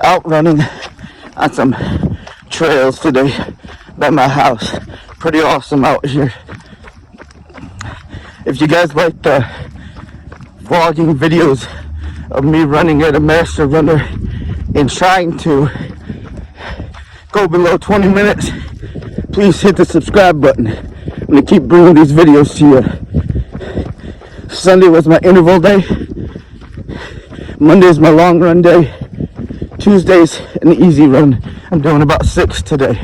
out running on some trails today by my house. Pretty awesome out here. If you guys like the vlogging videos of me running at a master runner and trying to go below 20 minutes, please hit the subscribe button. I'm gonna keep bringing these videos to you. Sunday was my interval day. Monday's my long run day. Tuesday's an easy run. I'm doing about 6 today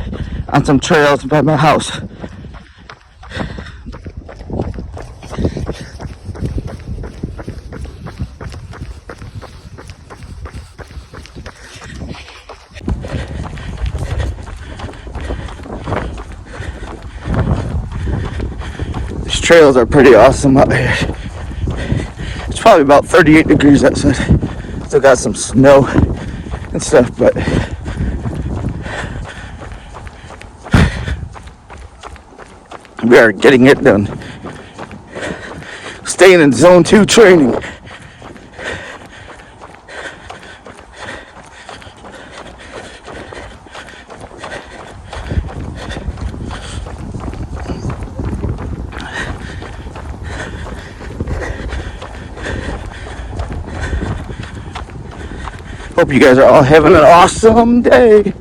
on some trails by my house. These trails are pretty awesome out here. It's probably about 38 degrees outside. Still got some snow and stuff, but we are getting it done. Staying in zone 2 training. Hope you guys are all having an awesome day.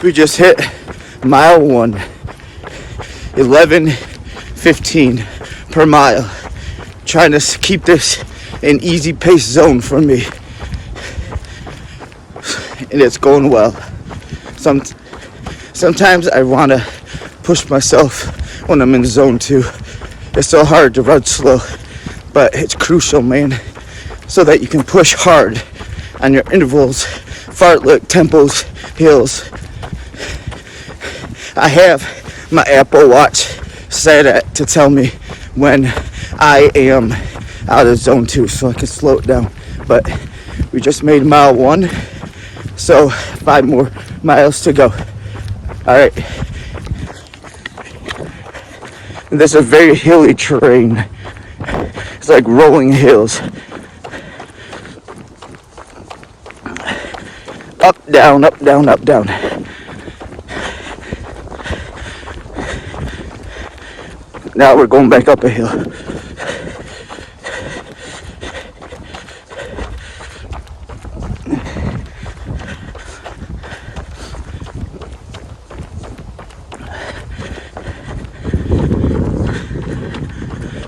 We just hit mile 1, 11:15 per mile. Trying to keep this an easy pace zone for me. And it's going well. Sometimes I want to push myself when I'm in zone 2. It's so hard to run slow, but it's crucial, man, so that you can push hard on your intervals, fartlek, tempos, hills. I have my Apple Watch set to tell me when I am out of zone 2 so I can slow it down. But we just made mile 1, so 5 more miles to go. All right. And this is a very hilly terrain. It's like rolling hills. Up, down, up, down, up, down. Now we're going back up a hill.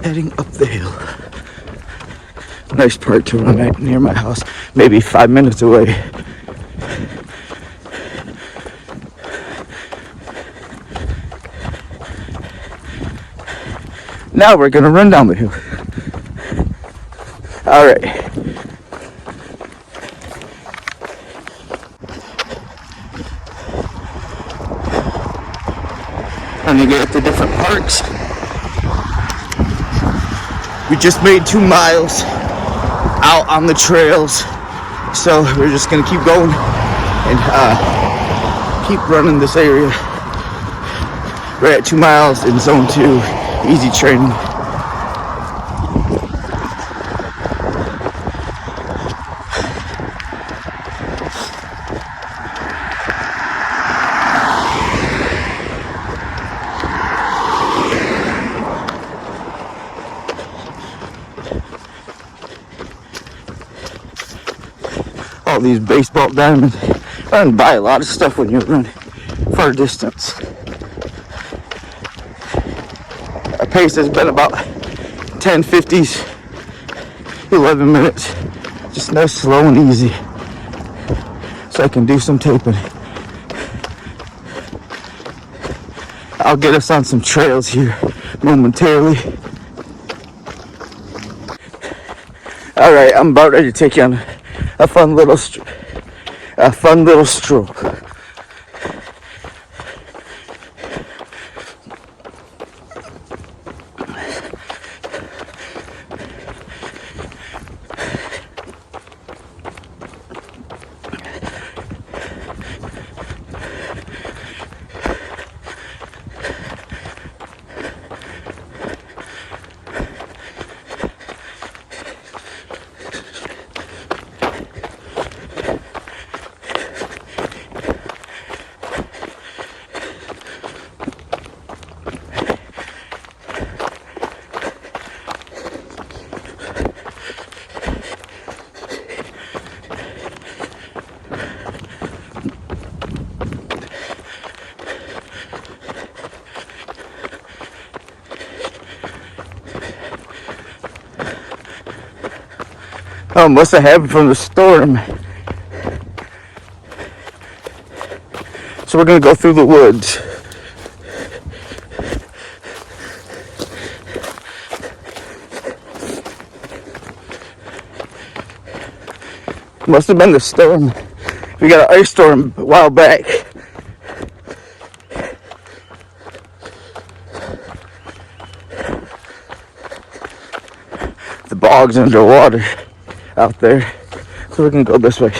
Heading up the hill. Nice part to run right near my house, maybe 5 minutes away. Now we're gonna run down the hill. All right. I'm gonna get at the different parks. We just made 2 miles out on the trails, so we're just gonna keep going and keep running this area. We're at 2 miles in zone 2, easy training. All these baseball diamonds. I don't buy a lot of stuff when you're running far distance. Our pace has been about 10:50s, 11 minutes. Just nice, slow and easy. So I can do some taping. I'll get us on some trails here momentarily. All right, I'm about ready to take you on a fun little stroll. Oh, must have happened from the storm. So we're gonna go through the woods. Must have been the storm. We got an ice storm a while back. The bog's underwater out there. So we're gonna go this way.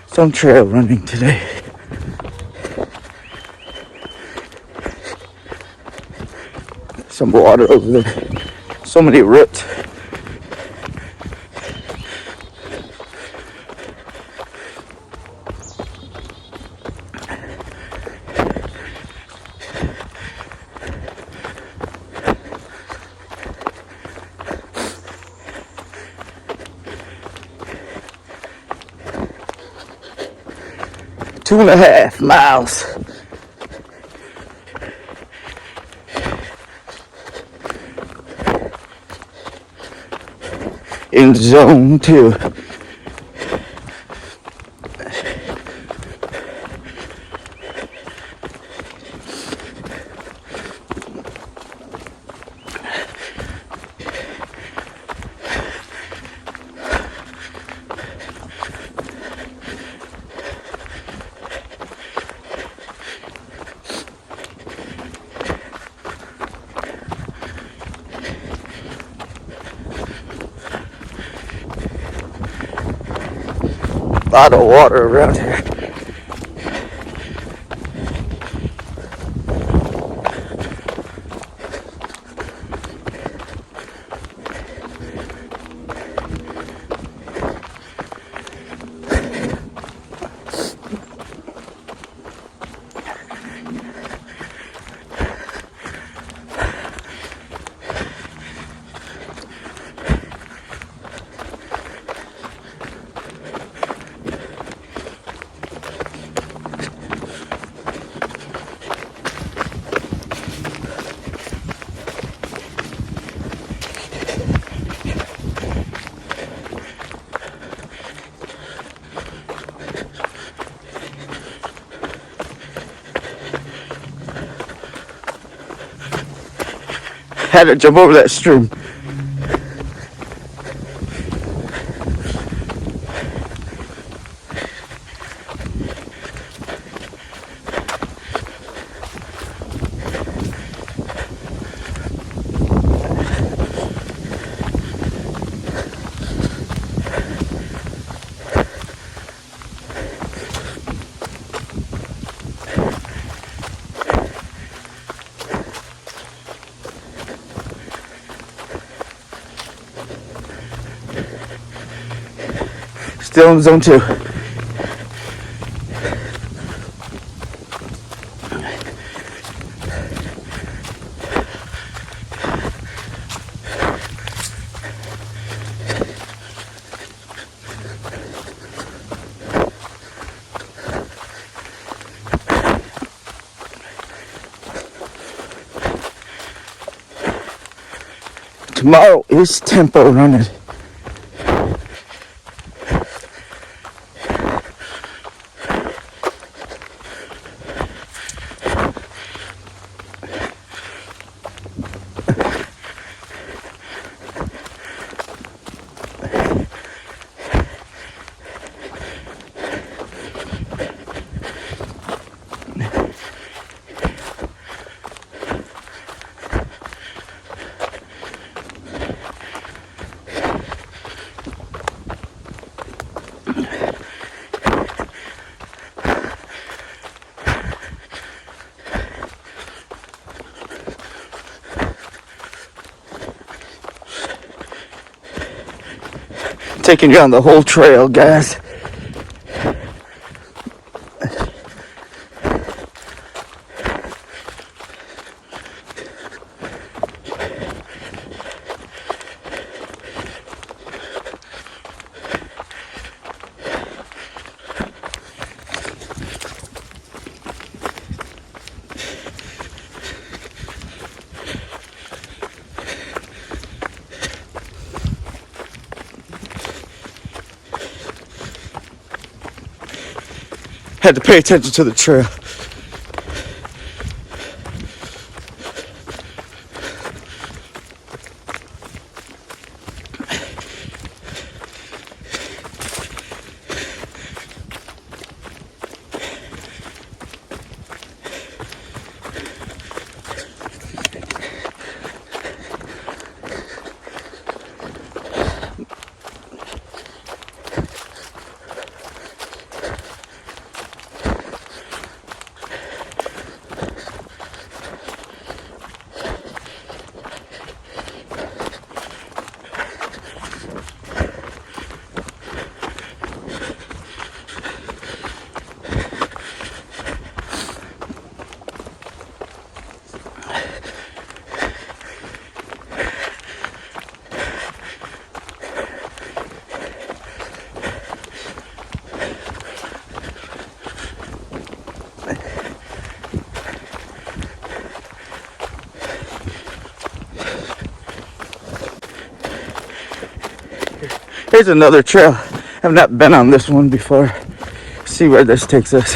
Some trail running today. Some water over there. So many roots. Two and a half miles. In zone 2. A lot of water around here. Had to jump over that stream. Still in zone 2. Tomorrow is tempo running. Taking you on the whole trail, guys. had to pay attention to the trail. Here's another trail. I've not been on this one before. See where this takes us.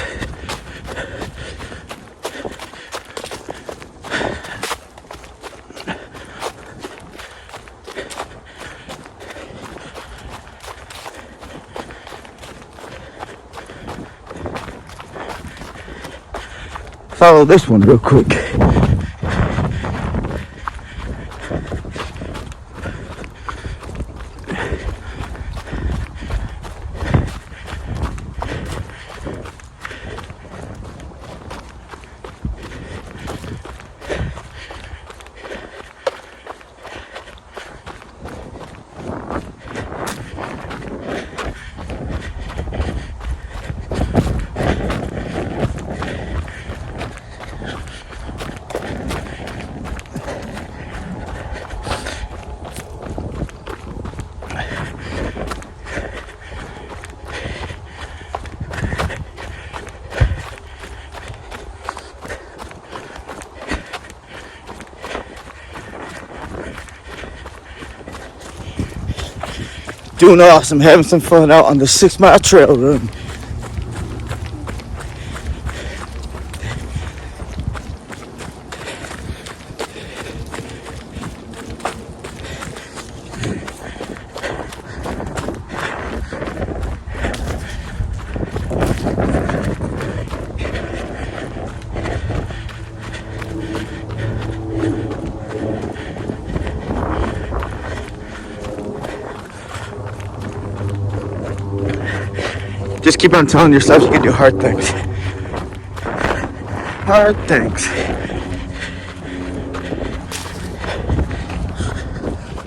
Follow this one real quick. Doing awesome, having some fun out on the 6 mile trail run. Just keep on telling yourself you can do hard things. Hard things.